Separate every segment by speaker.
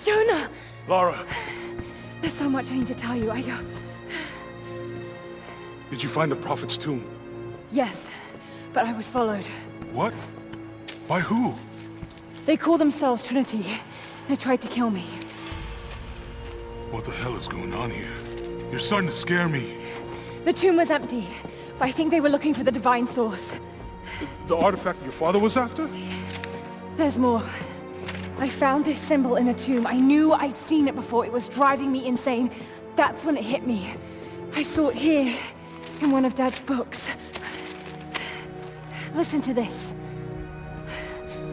Speaker 1: Jonah!
Speaker 2: Lara!
Speaker 1: There's so much I need to tell you.
Speaker 2: Did you find the Prophet's tomb?
Speaker 1: Yes, but I was followed.
Speaker 2: What? By who?
Speaker 1: They call themselves Trinity. They tried to kill me.
Speaker 2: What the hell is going on here? You're starting to scare me.
Speaker 1: The tomb was empty, but I think they were looking for the divine source.
Speaker 2: The artifact your father was after?
Speaker 1: There's more. I found this symbol in the tomb. I knew I'd seen it before. It was driving me insane. That's when it hit me. I saw it here, in one of Dad's books. Listen to this.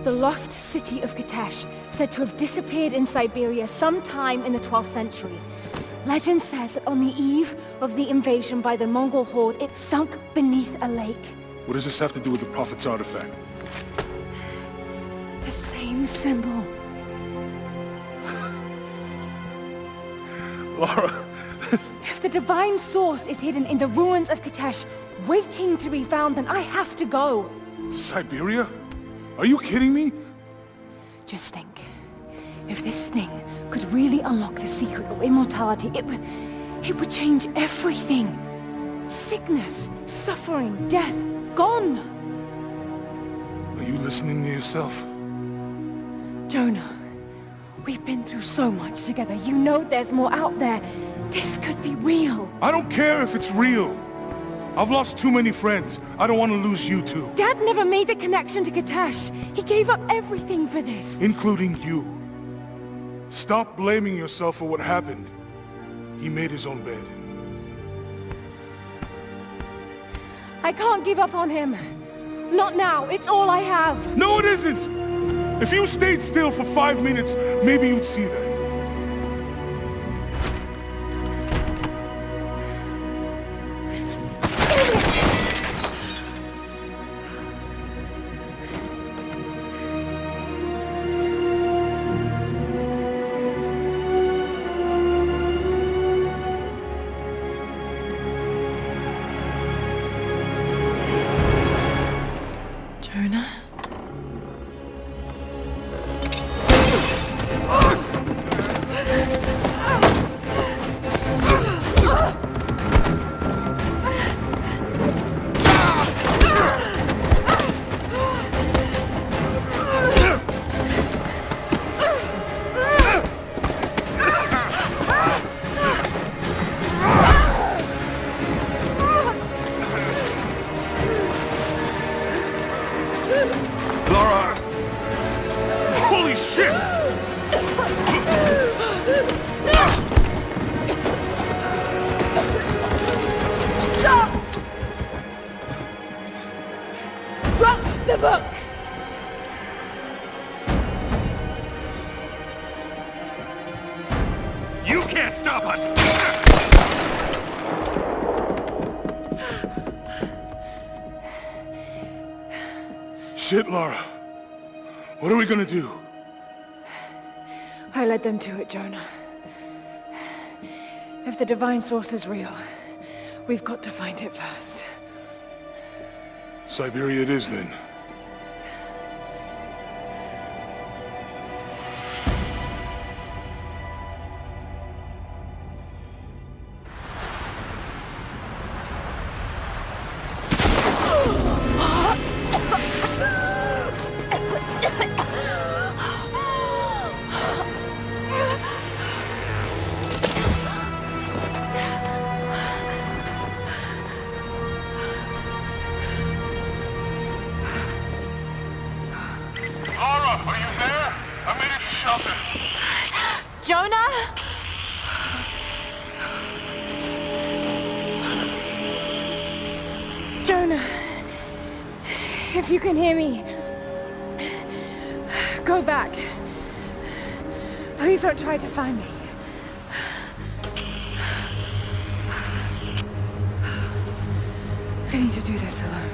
Speaker 1: The lost city of Kitezh, said to have disappeared in Siberia sometime in the 12th century. Legend says that on the eve of the invasion by the Mongol horde, it sunk beneath a lake.
Speaker 2: What does this have to do with the Prophet's artifact?
Speaker 1: The same symbol.
Speaker 2: Lara...
Speaker 1: If the divine source is hidden in the ruins of Kitezh, waiting to be found, then I have to go.
Speaker 2: To Siberia? Are you kidding me?
Speaker 1: Just think. If this thing could really unlock the secret of immortality, it would change everything. Sickness, suffering, death, gone.
Speaker 2: Are you listening to yourself?
Speaker 1: Jonah, we've been through so much together. You know there's more out there. This could be real.
Speaker 2: I don't care if it's real. I've lost too many friends. I don't want to lose you too.
Speaker 1: Dad never made the connection to Kitezh. He gave up everything for this.
Speaker 2: Including you. Stop blaming yourself for what happened. He made his own bed.
Speaker 1: I can't give up on him. Not now. It's all I have.
Speaker 2: No, it isn't! If you stayed still for 5 minutes, maybe you'd see that. Shit, Lara. What are we gonna do?
Speaker 1: I led them to it, Jonah. If the divine source is real, we've got to find it first.
Speaker 2: Siberia it is, then.
Speaker 1: If you can hear me, go back. Please don't try to find me. I need to do this alone.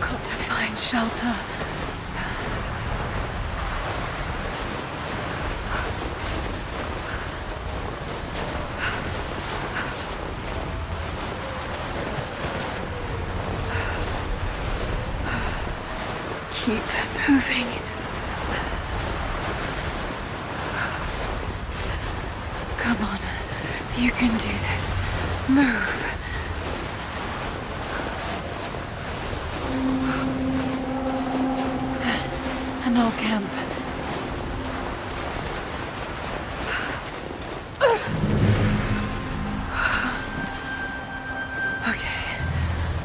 Speaker 1: Got to find shelter. Keep moving. Come on. You can do this. Move. An old camp.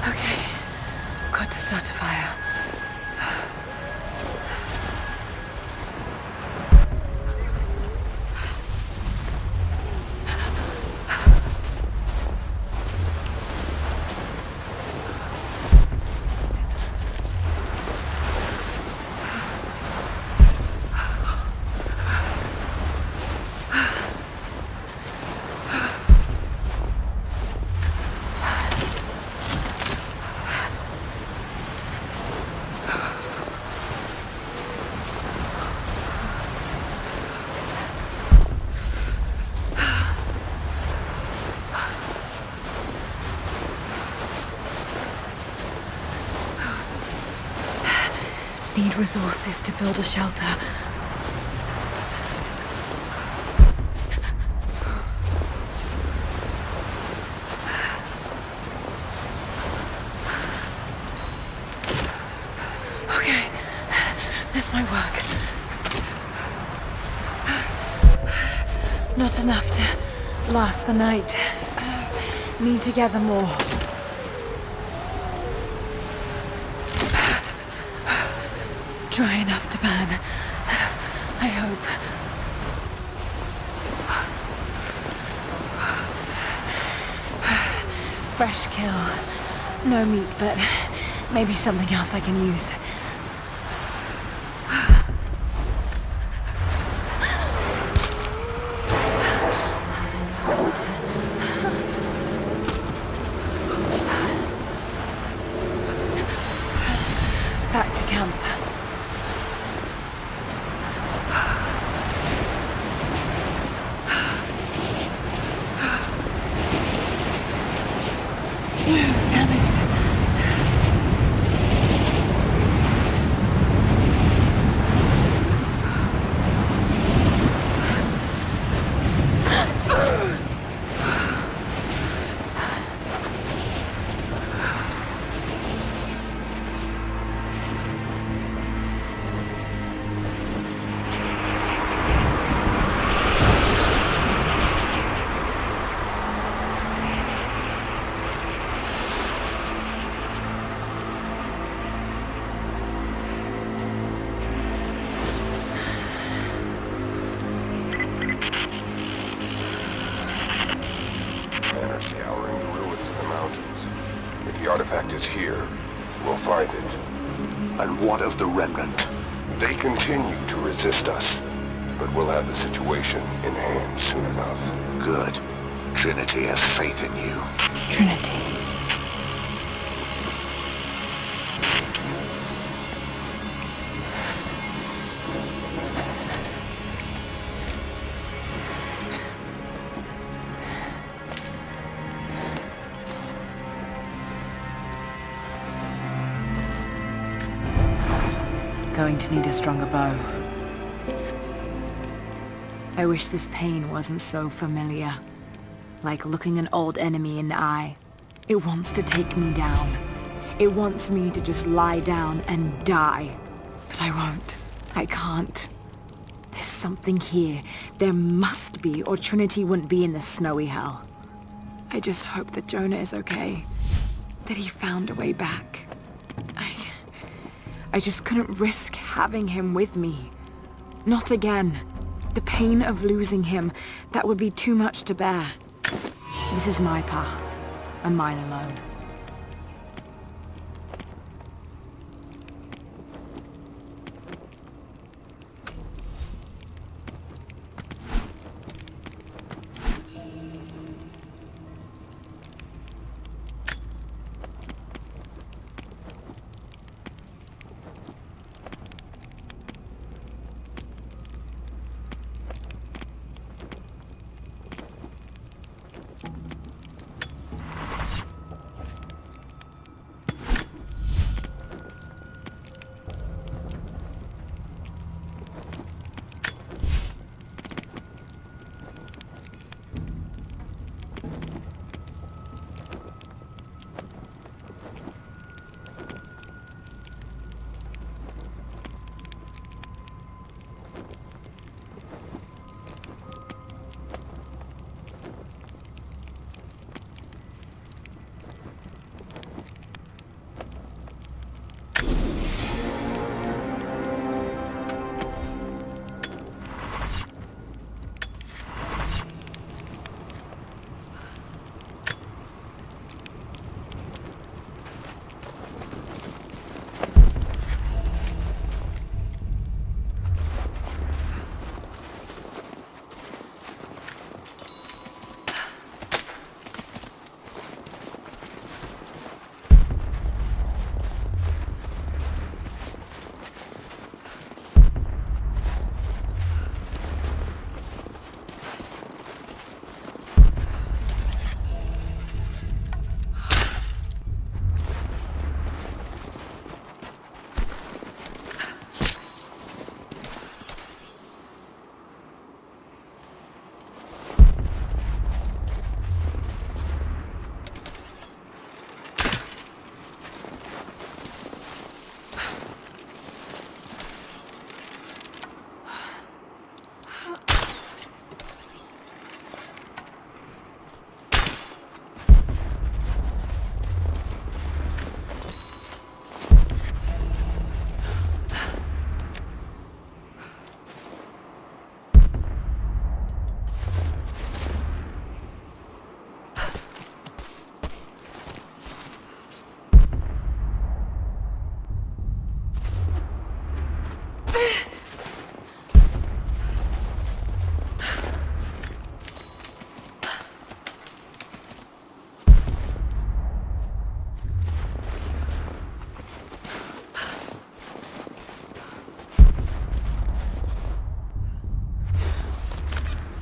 Speaker 1: Okay. Got to start a fire. Need resources to build a shelter. Okay, that's my work. Not enough to last the night. Need to gather more. Dry enough to burn. I hope. Fresh kill. No meat, but maybe something else I can use. Back to camp. Damn it.
Speaker 3: The artifact is here. We'll find it.
Speaker 4: And what of the remnant?
Speaker 3: They continue to resist us, but we'll have the situation in hand soon enough.
Speaker 4: Good. Trinity has faith in you.
Speaker 1: Trinity. Going to need a stronger bow. I wish this pain wasn't so familiar. Like looking an old enemy in the eye. It wants to take me down. It wants me to just lie down and die. But I won't. I can't. There's something here. There must be, or Trinity wouldn't be in this snowy hell. I just hope that Jonah is okay. That he found a way back. I just couldn't risk having him with me. Not again. The pain of losing him, that would be too much to bear. This is my path, and mine alone.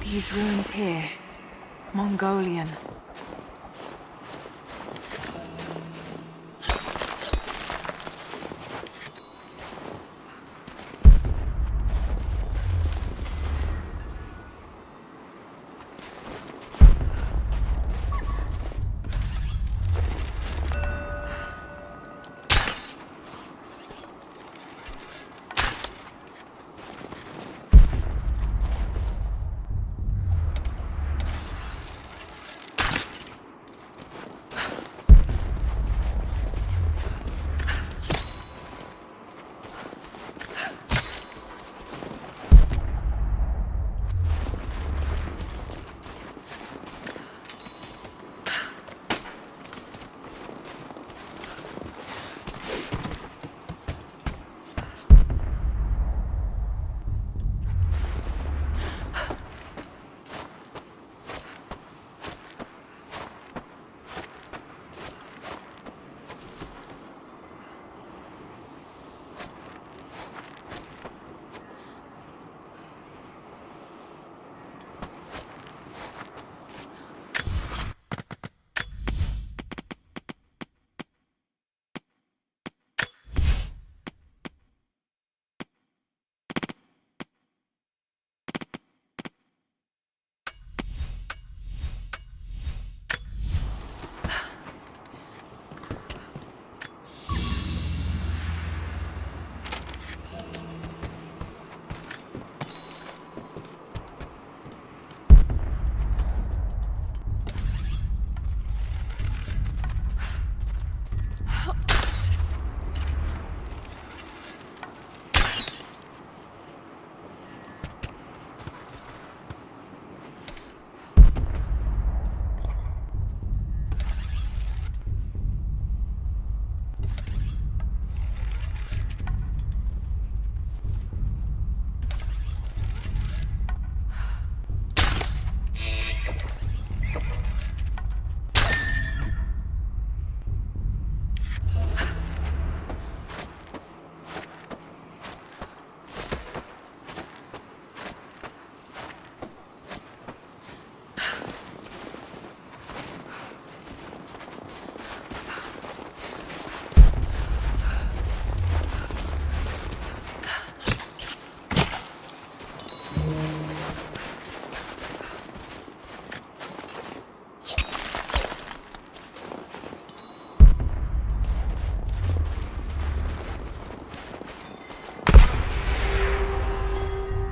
Speaker 5: These ruins here. Mongolian.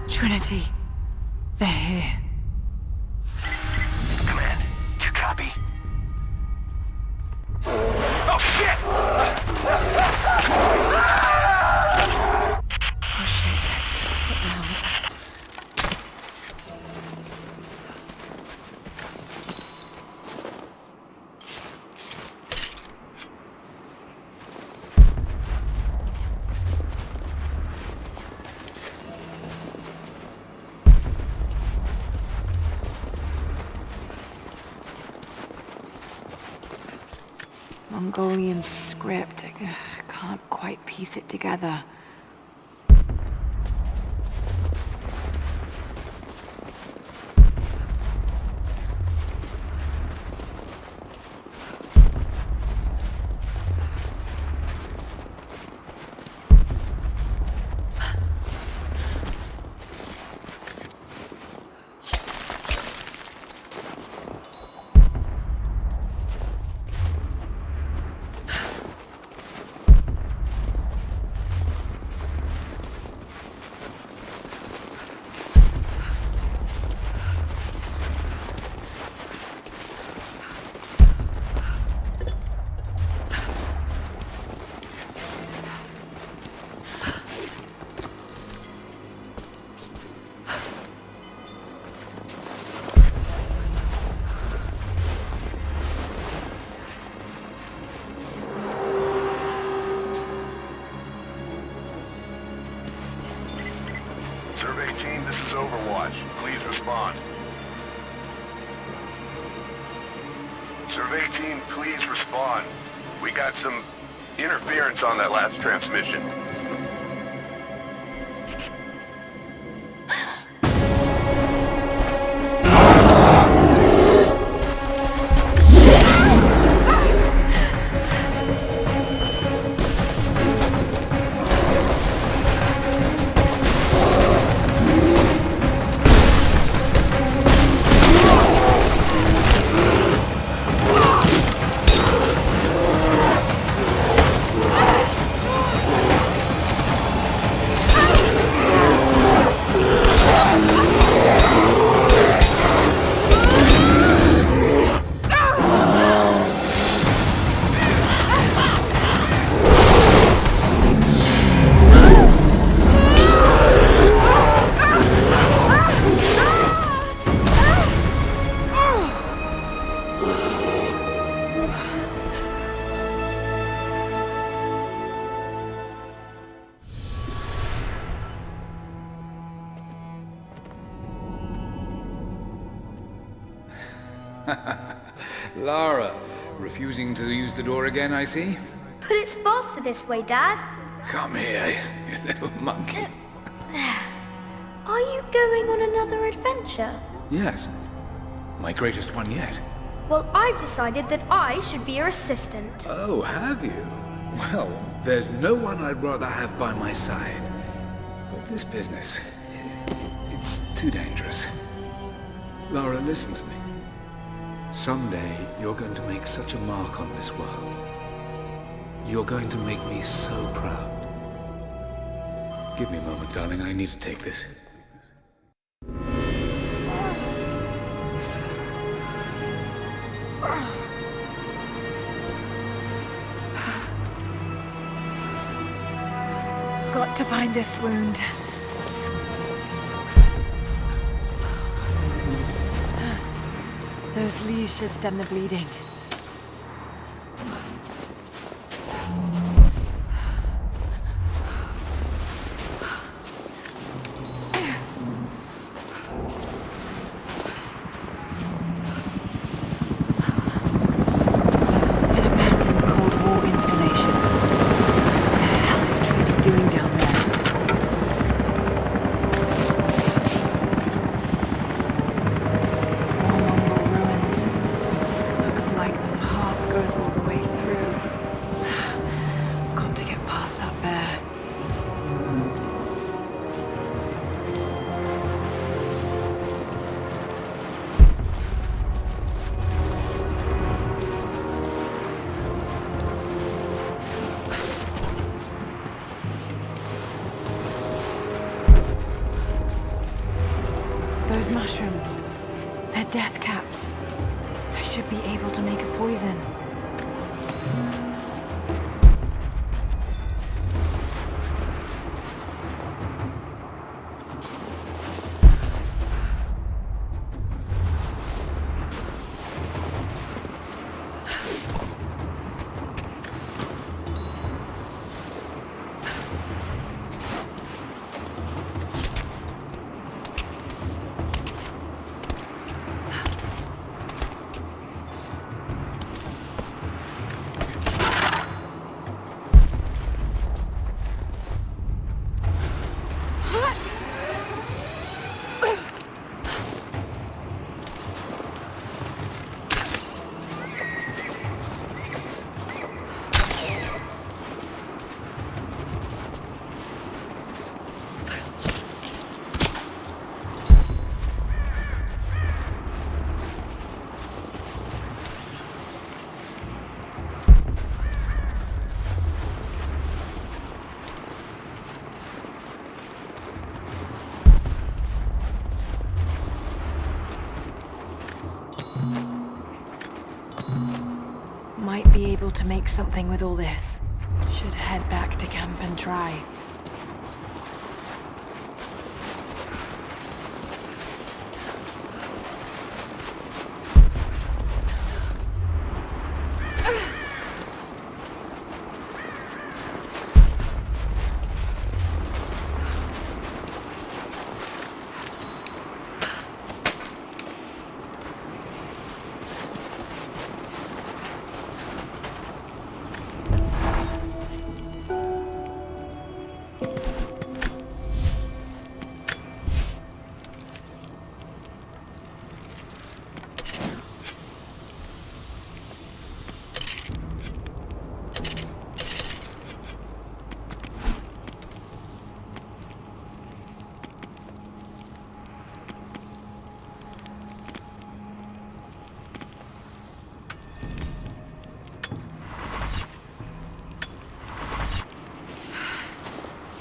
Speaker 5: Trinity. They're here.
Speaker 4: Command, do you copy? Oh, shit!
Speaker 5: Oh shit. What the hell was that? Mongolian script. I can't quite piece it together.
Speaker 3: Survey team, this is Overwatch. Please respond. Survey team, please respond. We got some interference on that last transmission.
Speaker 6: Lara, refusing to use the door again, I see?
Speaker 7: But it's faster this way, Dad.
Speaker 6: Come here, you little monkey.
Speaker 7: Are you going on another adventure?
Speaker 6: Yes, my greatest one yet.
Speaker 7: Well, I've decided that I should be your assistant.
Speaker 6: Oh, have you? Well, there's no one I'd rather have by my side. But this business, it's too dangerous. Lara, listen to me. Someday, you're going to make such a mark on this world. You're going to make me so proud. Give me a moment, darling. I need to take this.
Speaker 5: Got to bind this wound. Those leaves should stem the bleeding. Those mushrooms, they're death caps. I should be able to make a poison. Might be able to make something with all this. Should head back to camp and try.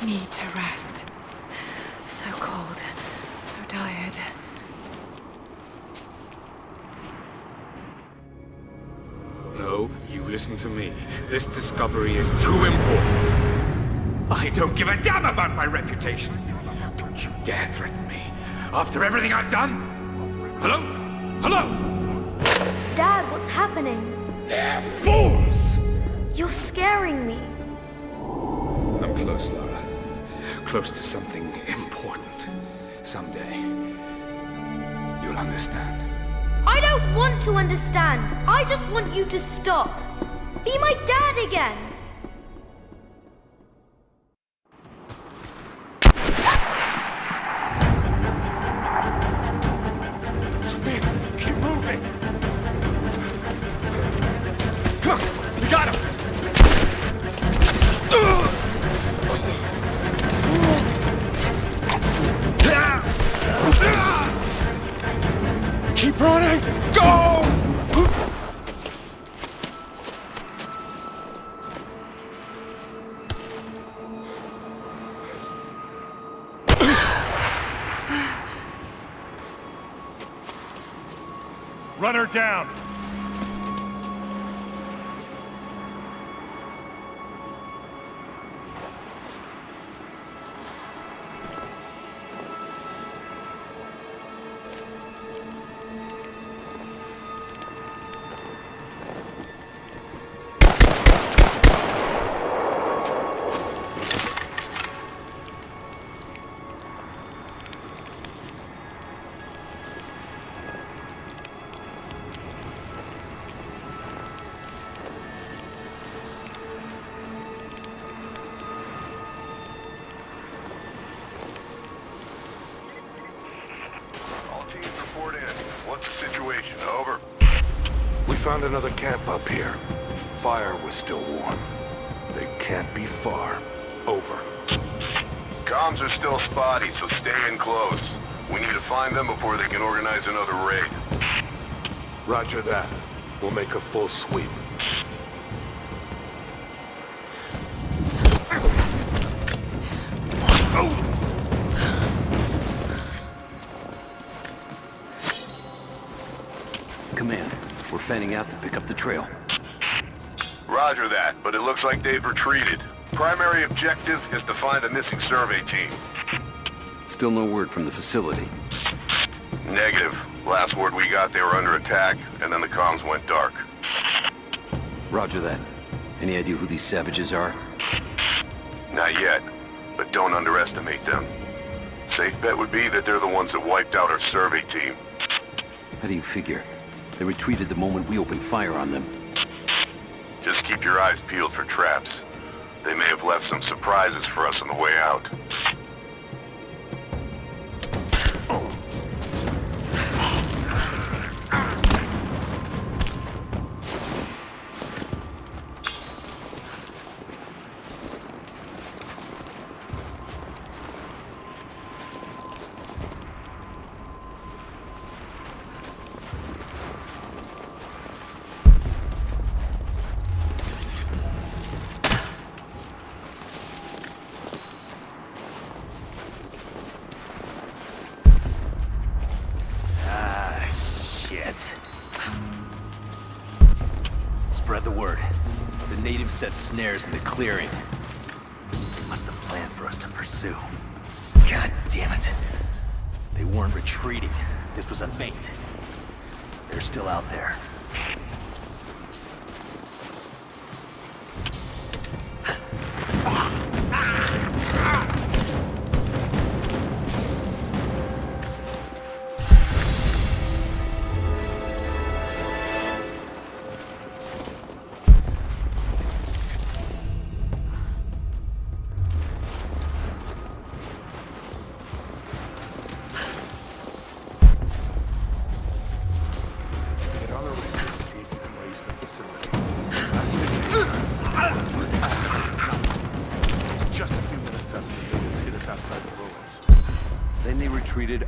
Speaker 5: Need to rest. So cold, so tired.
Speaker 6: No, you listen to me. This discovery is too important. I don't give a damn about my reputation. Don't you dare threaten me. After everything I've done? Hello? Hello?
Speaker 7: Dad, what's happening?
Speaker 6: They're fools!
Speaker 7: You're scaring me.
Speaker 6: I'm close, Lara. Close to something important. Someday, you'll understand.
Speaker 7: I don't want to understand. I just want you to stop. Be my dad again.
Speaker 4: Keep moving! Come on! We got him! Keep running! Go!
Speaker 2: Run her down!
Speaker 3: Report in. What's the situation? Over.
Speaker 8: We found another camp up here. Fire was still warm. They can't be far. Over.
Speaker 3: Comms are still spotty, so stay in close. We need to find them before they can organize another raid.
Speaker 8: Roger that. We'll make a full sweep.
Speaker 9: Command, we're fanning out to pick up the trail.
Speaker 3: Roger that, but it looks like they've retreated. Primary objective is to find the missing survey team.
Speaker 9: Still no word from the facility.
Speaker 3: Negative. Last word we got, they were under attack, and then the comms went dark.
Speaker 9: Roger that. Any idea who these savages are?
Speaker 3: Not yet, but don't underestimate them. Safe bet would be that they're the ones that wiped out our survey team.
Speaker 9: How do you figure? They retreated the moment we opened fire on them.
Speaker 3: Just keep your eyes peeled for traps. They may have left some surprises for us on the way out.
Speaker 10: Spread the word. The natives set snares in the clearing. They must have planned for us to pursue. God damn it. They weren't retreating. This was a feint. They're still out there.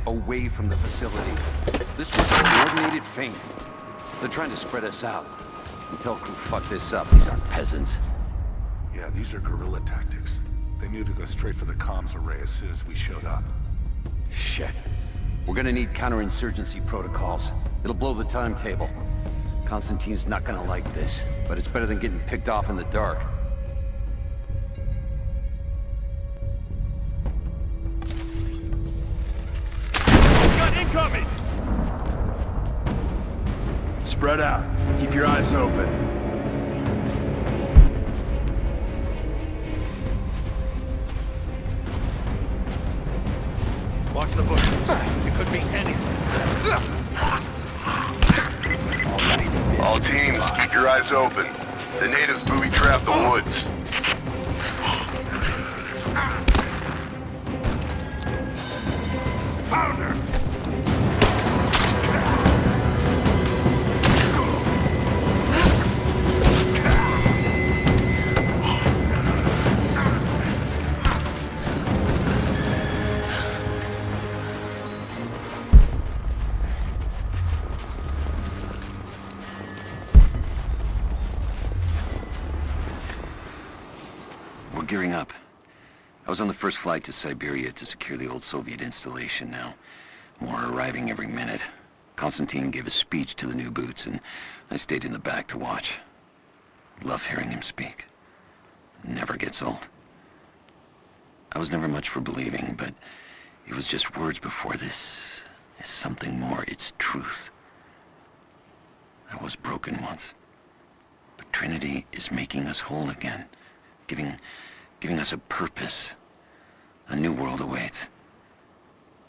Speaker 9: Away from the facility. This was a coordinated feint. They're trying to spread us out. Until crew fuck this up. These aren't peasants.
Speaker 8: Yeah, these are guerrilla tactics. They knew to go straight for the comms array as soon as we showed up.
Speaker 9: Shit. We're gonna need counterinsurgency protocols. It'll blow the timetable. Constantine's not gonna like this, but it's better than getting picked off in the dark.
Speaker 2: Incoming! Spread out. Keep your eyes open. Watch the bushes. It could be anything.
Speaker 3: All teams, keep your eyes open. The natives booby-trapped the woods.
Speaker 2: Found her!
Speaker 9: We're gearing up. I was on the first flight to Siberia to secure the old Soviet installation now. More are arriving every minute. Konstantin gave a speech to the new boots, and I stayed in the back to watch. Love hearing him speak. Never gets old. I was never much for believing, but it was just words before this. Is something more. It's truth. I was broken once. But Trinity is making us whole again. Giving us a purpose. A new world awaits.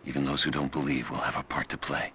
Speaker 9: Even those who don't believe will have a part to play.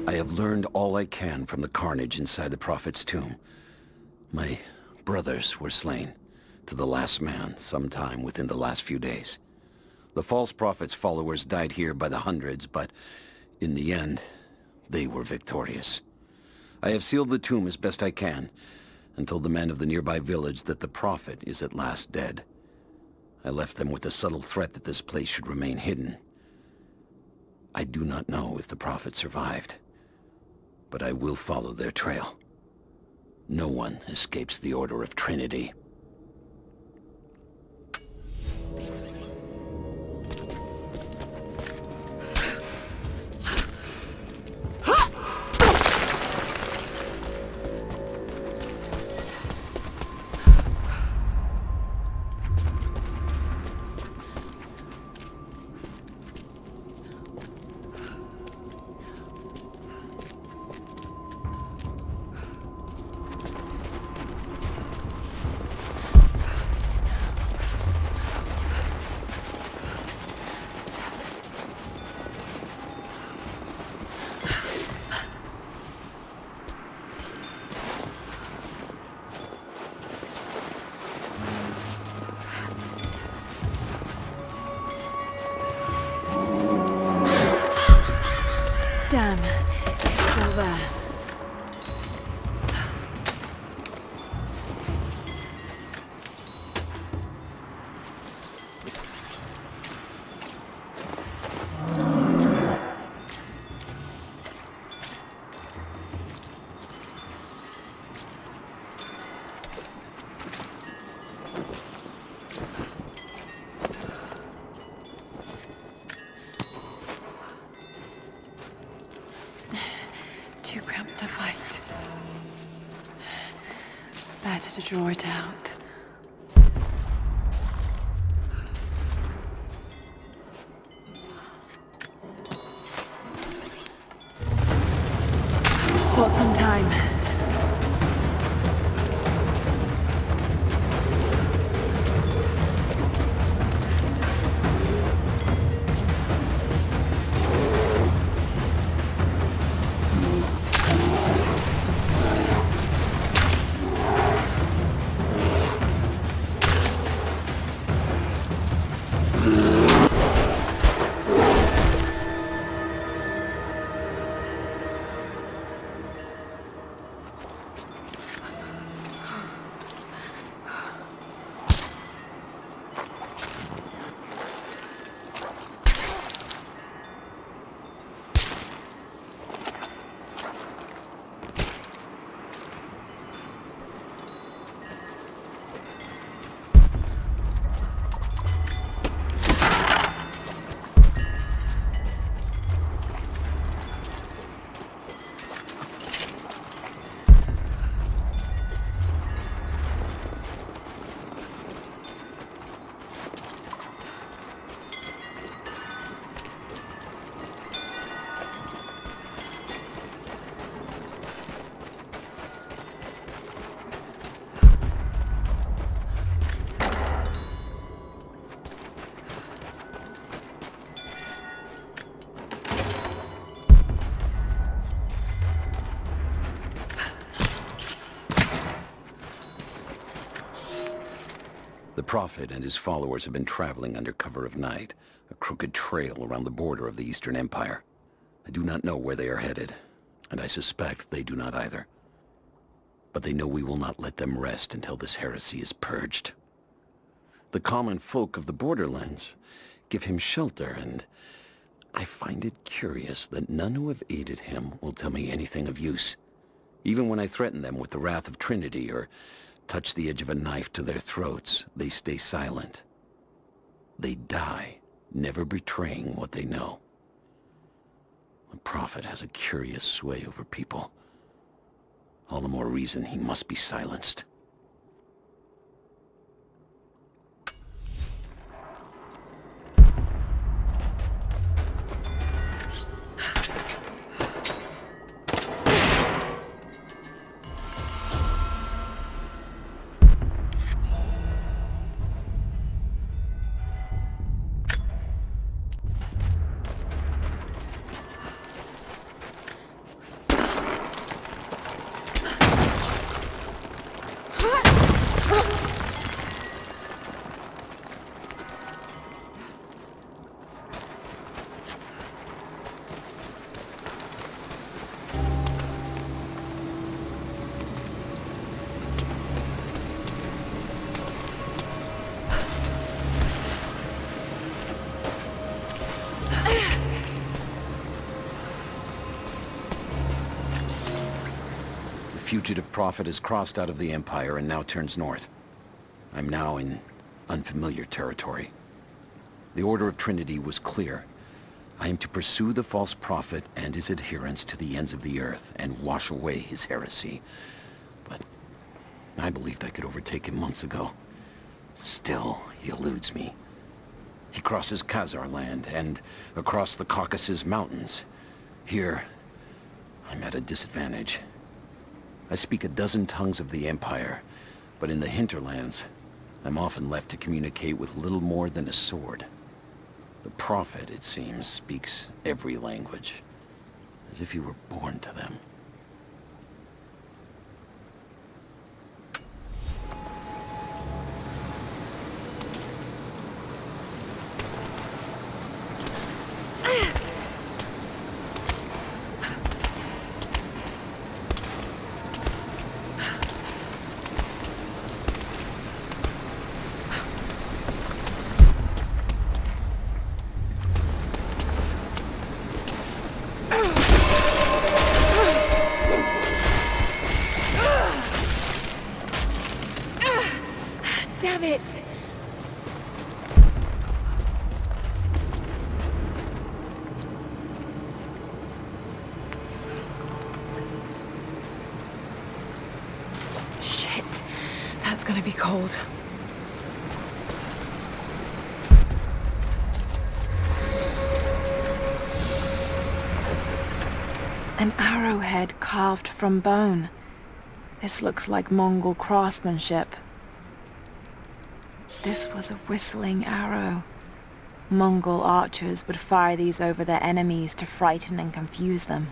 Speaker 9: I have learned all I can from the carnage inside the Prophet's tomb. My brothers were slain, to the last man, sometime within the last few days. The false Prophet's followers died here by the hundreds, but in the end, they were victorious. I have sealed the tomb as best I can, and told the men of the nearby village that the Prophet is at last dead. I left them with the subtle threat that this place should remain hidden. I do not know if the Prophet survived, but I will follow their trail. No one escapes the Order of Trinity.
Speaker 5: Damn, it's still there. Too cramped to fight. Better to draw it out. Bought some time.
Speaker 9: Prophet and his followers have been traveling under cover of night, a crooked trail around the border of the Eastern Empire. I do not know where they are headed, and I suspect they do not either. But they know we will not let them rest until this heresy is purged. The common folk of the borderlands give him shelter, and I find it curious that none who have aided him will tell me anything of use. Even when I threaten them with the wrath of Trinity or touch the edge of a knife to their throats, they stay silent. They die, never betraying what they know. The Prophet has a curious sway over people. All the more reason he must be silenced. The fugitive Prophet has crossed out of the Empire and now turns north. I'm now in unfamiliar territory. The Order of Trinity was clear. I am to pursue the false prophet and his adherents to the ends of the earth and wash away his heresy. But I believed I could overtake him months ago. Still, he eludes me. He crosses Khazar land and across the Caucasus Mountains. Here, I'm at a disadvantage. I speak a dozen tongues of the Empire, but in the hinterlands, I'm often left to communicate with little more than a sword. The Prophet, it seems, speaks every language, as if he were born to them.
Speaker 1: Damn it!
Speaker 5: Shit. That's gonna be cold. An arrowhead carved from bone. This looks like Mongol craftsmanship. This was a whistling arrow. Mongol archers would fire these over their enemies to frighten and confuse them.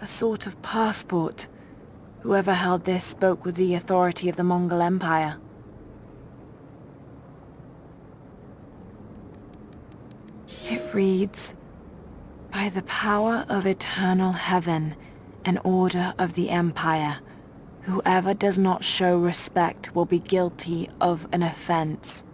Speaker 5: A sort of passport. Whoever held this spoke with the authority of the Mongol Empire. It reads, "By the power of eternal heaven, an order of the Empire, whoever does not show respect will be guilty of an offense."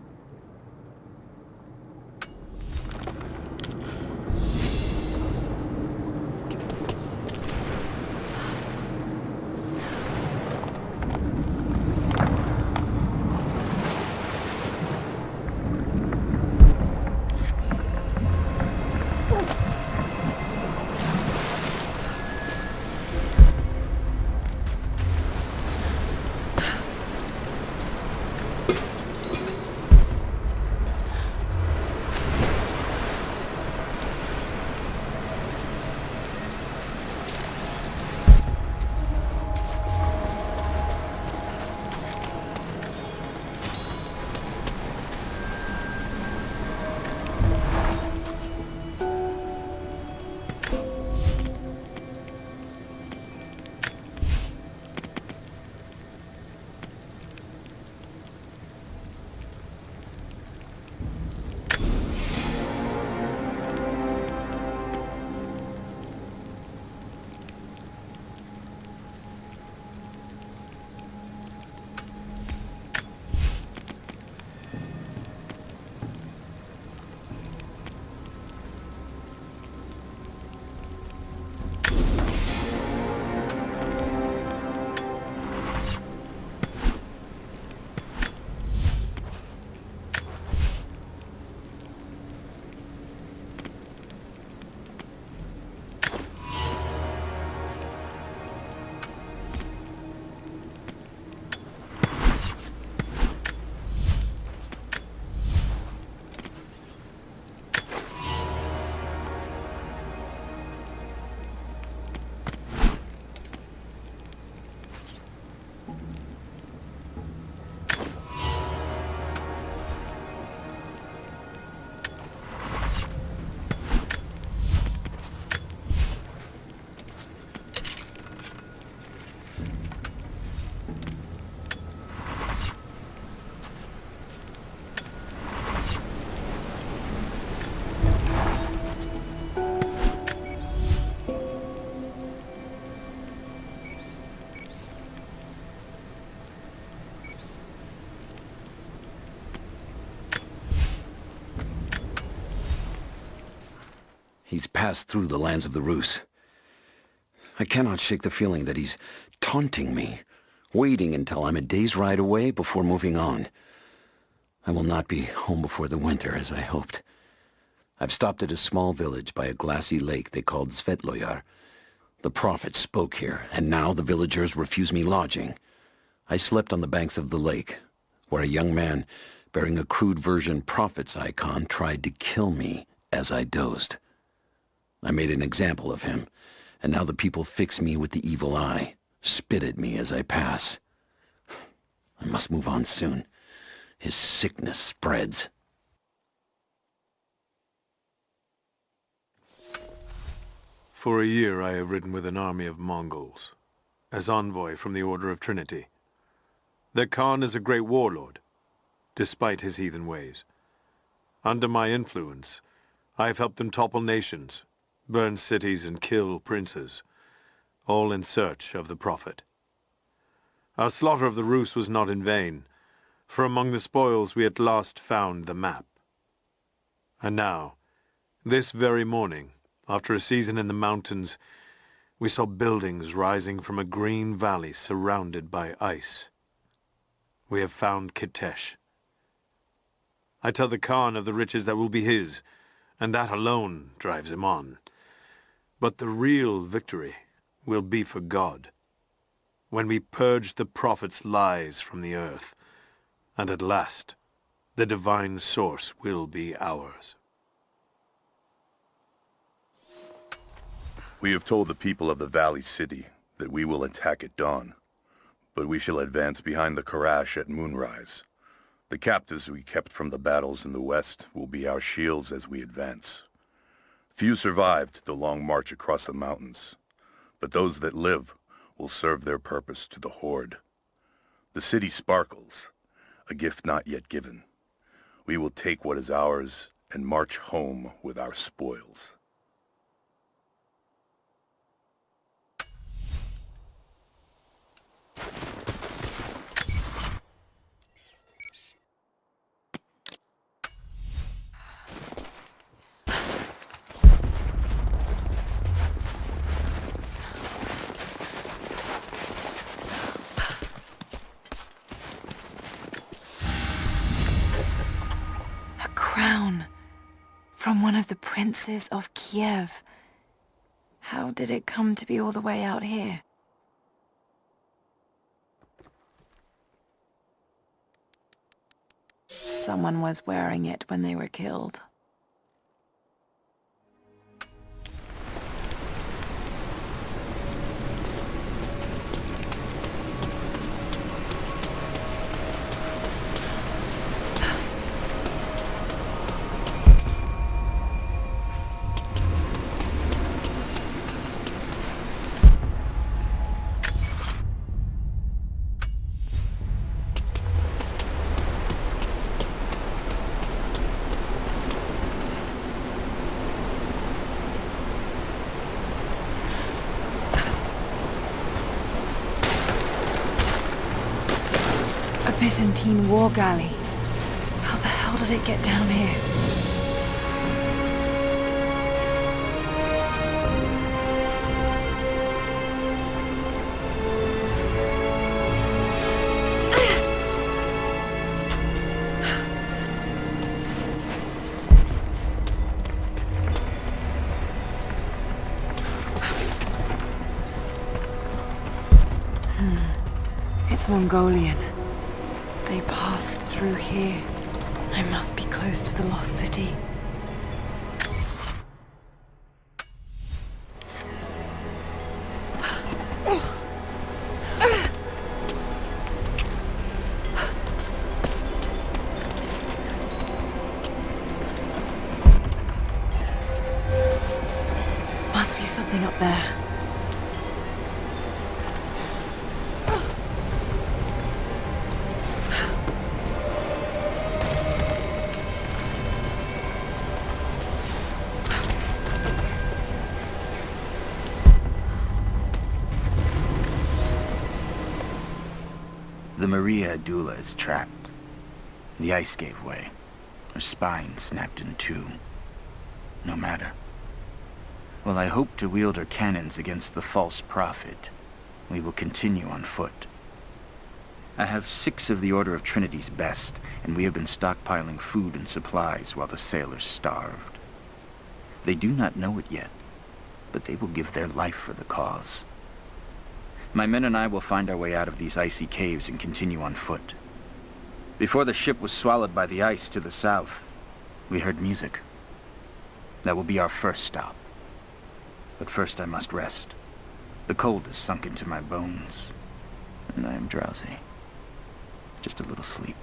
Speaker 9: He's passed through the lands of the Rus. I cannot shake the feeling that he's taunting me, waiting until I'm a day's ride away before moving on. I will not be home before the winter, as I hoped. I've stopped at a small village by a glassy lake they called Svetloyar. The prophet spoke here, and now the villagers refuse me lodging. I slept on the banks of the lake, where a young man bearing a crude version prophet's icon tried to kill me as I dozed. I made an example of him, and now the people fix me with the evil eye, spit at me as I pass. I must move on soon. His sickness spreads.
Speaker 8: For a year I have ridden with an army of Mongols, as envoy from the Order of Trinity. Their Khan is a great warlord, despite his heathen ways. Under my influence, I have helped them topple nations, burn cities and kill princes, all in search of the Prophet. Our slaughter of the Rus was not in vain, for among the spoils we at last found the map. And now, this very morning, after a season in the mountains, we saw buildings rising from a green valley surrounded by ice. We have found Kitezh. I tell the Khan of the riches that will be his, and that alone drives him on. But the real victory will be for God, when we purge the Prophet's lies from the earth, and at last, the divine source will be ours.
Speaker 3: We have told the people of the Valley City that we will attack at dawn, but we shall advance behind the Karash at moonrise. The captives we kept from the battles in the west will be our shields as we advance. Few survived the long march across the mountains, but those that live will serve their purpose to the Horde. The city sparkles, a gift not yet given. We will take what is ours and march home with our spoils.
Speaker 5: From one of the princes of Kiev. How did it come to be all the way out here? Someone was wearing it when they were killed. Byzantine war galley. How the hell did it get down here? It's Mongolian. They passed through here. I must be close to the lost city. Must be something up there.
Speaker 11: The Maria Adula is trapped. The ice gave way. Her spine snapped in two. No matter. While I hope to wield her cannons against the false prophet, we will continue on foot. I have 6 of the Order of Trinity's best, and we have been stockpiling food and supplies while the sailors starved. They do not know it yet, but they will give their life for the cause. My men and I will find our way out of these icy caves and continue on foot. Before the ship was swallowed by the ice to the south, we heard music. That will be our first stop. But first I must rest. The cold has sunk into my bones, and I am drowsy. Just a little sleep.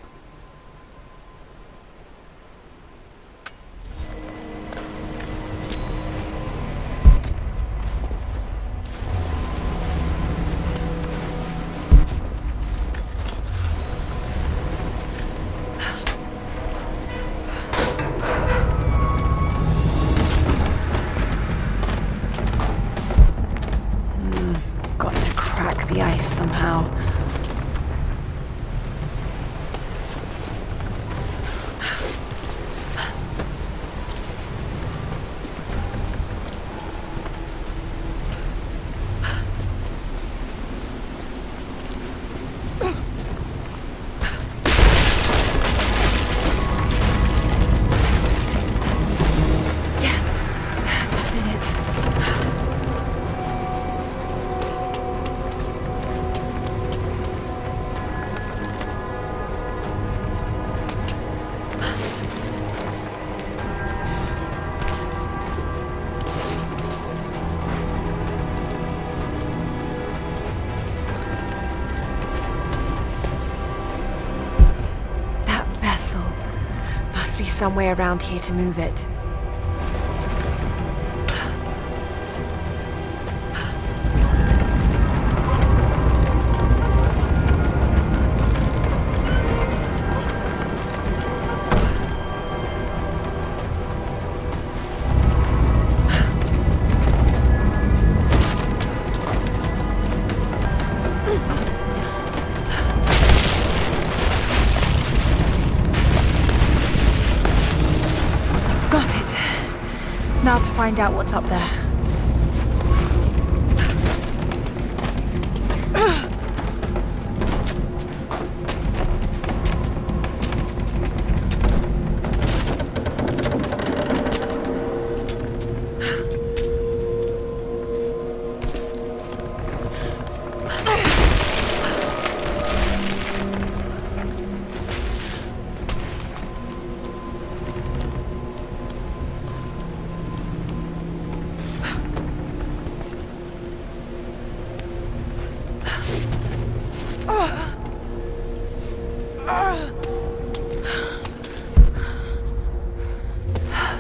Speaker 5: Got to crack the ice somehow. Somewhere around here to move it. Now to find out what's up there.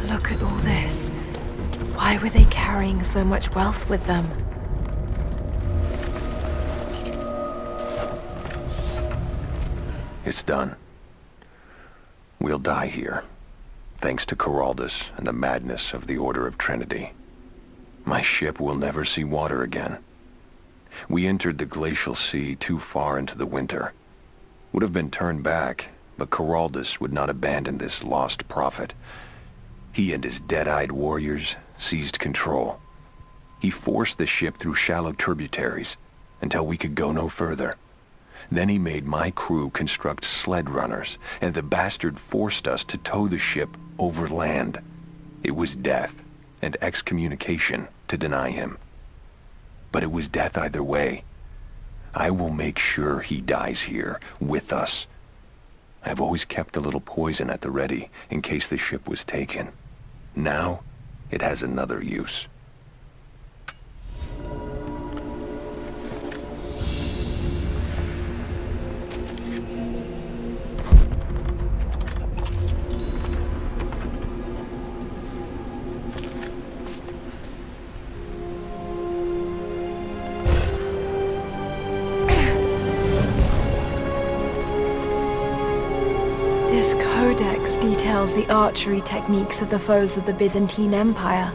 Speaker 5: Look at all this. Why were they carrying so much wealth with them?
Speaker 3: It's done. We'll die here, thanks to Coraldus and the madness of the Order of Trinity. My ship will never see water again. We entered the glacial sea too far into the winter. Would have been turned back, but Coraldus would not abandon this lost prophet. He and his dead-eyed warriors seized control. He forced the ship through shallow tributaries until we could go no further. Then he made my crew construct sled runners, and the bastard forced us to tow the ship over land. It was death and excommunication to deny him. But it was death either way. I will make sure he dies here, with us. I've always kept a little poison at the ready, in case the ship was taken. Now, it has another use.
Speaker 5: Details the archery techniques of the foes of the Byzantine Empire.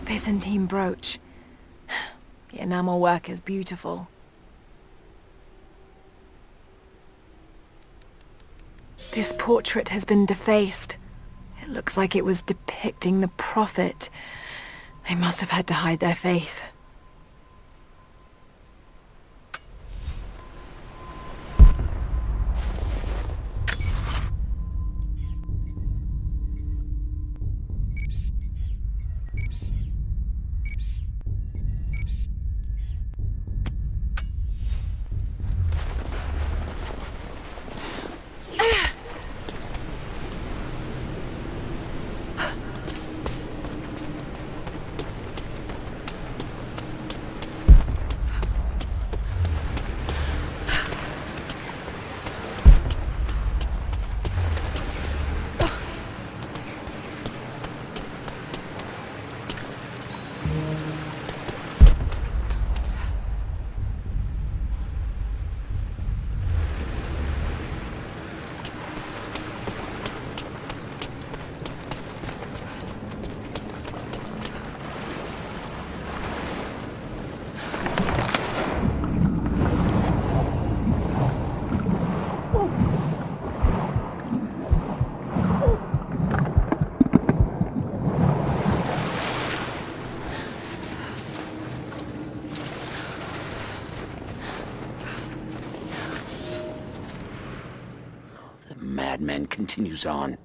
Speaker 5: Byzantine brooch. The enamel work is beautiful. This portrait has been defaced. It looks like it was depicting the Prophet. They must have had to hide their faith.
Speaker 9: Madman continues on.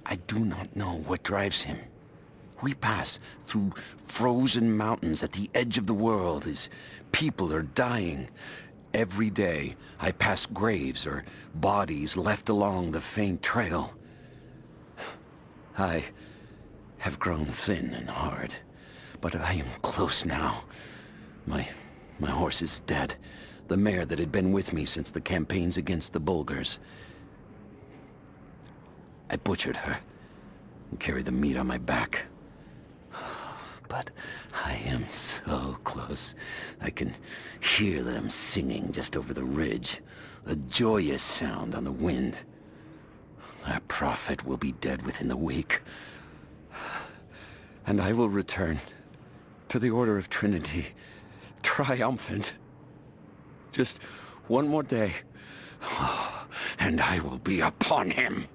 Speaker 9: I do not know what drives him. We pass through frozen mountains at the edge of the world as people are dying. Every day, I pass graves or bodies left along the faint trail. I have grown thin and hard, but I am close now. My horse is dead. The mare that had been with me since the campaigns against the Bulgars. I butchered her and carried the meat on my back. But I am so close. I can hear them singing just over the ridge. A joyous sound on the wind. Our prophet will be dead within the week. And I will return to the Order of Trinity, triumphant. Just one more day, and I will be upon him.